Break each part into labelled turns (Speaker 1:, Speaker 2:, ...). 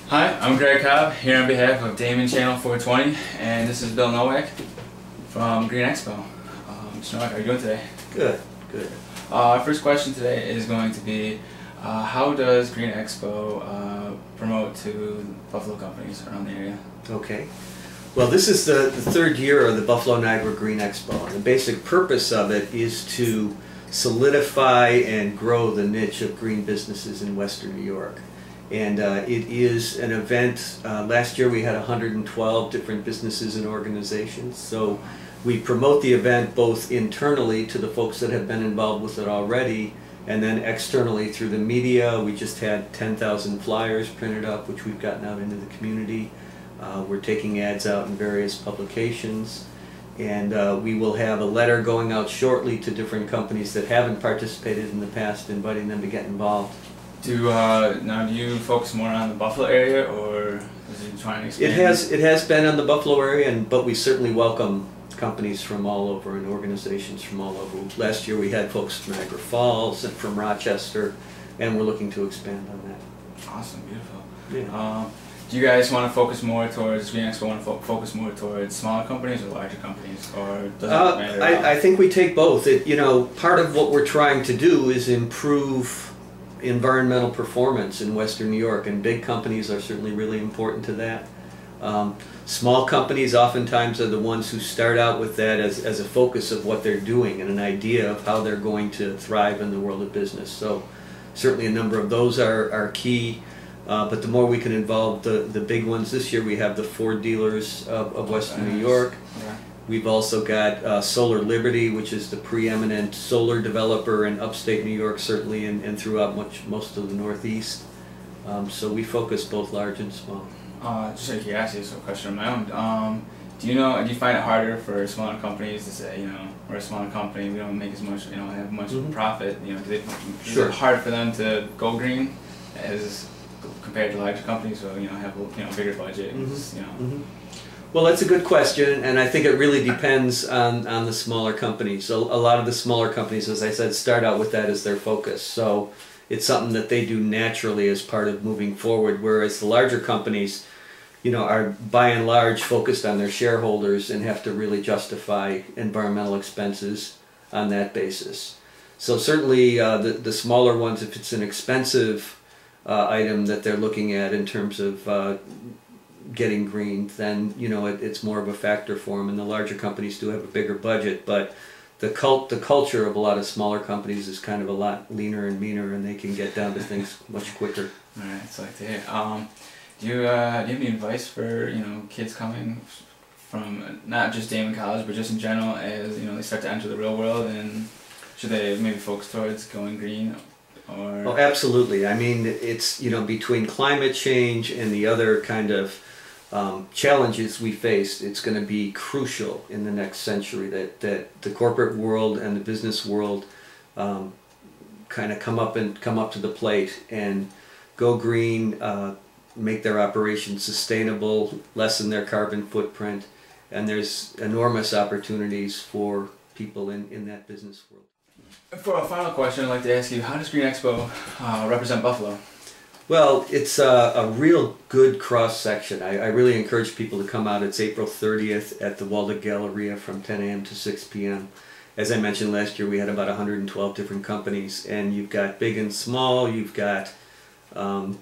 Speaker 1: Hi, I'm Greg Cobb, here on behalf of Daemen Channel 420, and this is Bill Nowak from Green Expo. Mr. Nowak, how are you doing today?
Speaker 2: Good, good.
Speaker 1: Our first question today is going to be, how does Green Expo promote to Buffalo companies around the area?
Speaker 2: Okay. Well, this is the third year of the Buffalo Niagara Green Expo, and the basic purpose of it is to solidify and grow the niche of green businesses in Western New York. And it is an event. Last year we had 112 different businesses and organizations. So we promote the event both internally to the folks that have been involved with it already, and then externally through the media. We just had 10,000 flyers printed up, which we've gotten out into the community. We're taking ads out in various publications. And we will have a letter going out shortly to different companies that haven't participated in the past, inviting them to get involved.
Speaker 1: Do you focus more on the Buffalo area, or is it trying to expand?
Speaker 2: It has been on the Buffalo area, but we certainly welcome companies from all over and organizations from all over. Last year we had folks from Niagara Falls and from Rochester, and we're looking to expand on that.
Speaker 1: Awesome, beautiful.
Speaker 2: Yeah.
Speaker 1: Do you guys want to focus more towards Green Expo? Want to focus more towards smaller companies or larger companies, or does it matter?
Speaker 2: I think we take both. Part of what we're trying to do is improve environmental performance in Western New York, and big companies are certainly really important to that. Small companies oftentimes are the ones who start out with that as a focus of what they're doing and an idea of how they're going to thrive in the world of business. So certainly a number of those are key, but the more we can involve the big ones. This year we have the Ford dealers of Western New York.
Speaker 1: Yeah.
Speaker 2: We've also got Solar Liberty, which is the preeminent solar developer in upstate New York, certainly, and throughout most of the Northeast. So we focus both large and small.
Speaker 1: Just out of curiosity, so a question of my own. Do you find it harder for smaller companies to say, we're a smaller company, we don't make as much, have much profit? Is it hard for them to go green as compared to larger companies who have a bigger budget?
Speaker 2: Well, that's a good question, and I think it really depends on the smaller companies. A lot of the smaller companies, as I said, start out with that as their focus. So it's something that they do naturally as part of moving forward, whereas the larger companies, are by and large focused on their shareholders and have to really justify environmental expenses on that basis. So certainly the smaller ones, if it's an expensive item that they're looking at in terms of getting green, then it's more of a factor for them, and the larger companies do have a bigger budget, but the culture of a lot of smaller companies is kind of a lot leaner and meaner, and they can get down to things much quicker.
Speaker 1: All right, that's like to hear. Do you have any advice for kids coming from not just Daemen College but just in general, as they start to enter the real world, and should they maybe focus towards going green? Or?
Speaker 2: Oh, absolutely. I mean, it's between climate change and the other kind of challenges we face, it's going to be crucial in the next century that the corporate world and the business world kind of come up to the plate and go green, make their operations sustainable, lessen their carbon footprint, and there's enormous opportunities for people in that business world.
Speaker 1: For a final question, I'd like to ask you, how does Green Expo represent Buffalo?
Speaker 2: Well, it's a real good cross-section. I really encourage people to come out. It's April 30th at the Walden Galleria from 10 a.m. to 6 p.m. As I mentioned, last year we had about 112 different companies, and you've got big and small, you've got kind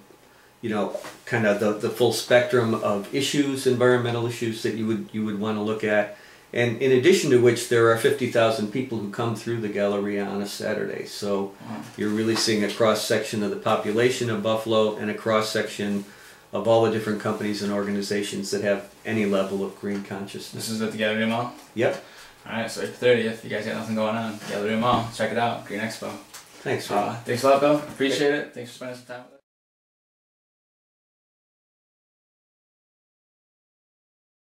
Speaker 2: of the full spectrum of issues, environmental issues that you would want to look at. And in addition to which, there are 50,000 people who come through the Galleria on a Saturday. So you're really seeing a cross-section of the population of Buffalo and a cross-section of all the different companies and organizations that have any level of green consciousness.
Speaker 1: This is at the Galeria Mall?
Speaker 2: Yep.
Speaker 1: Alright, so April 30th, you guys got nothing going on. Galeria Mall, check it out, Green Expo.
Speaker 2: Thanks,
Speaker 1: thanks a lot, Bill. Appreciate it. Thanks for spending some time with us.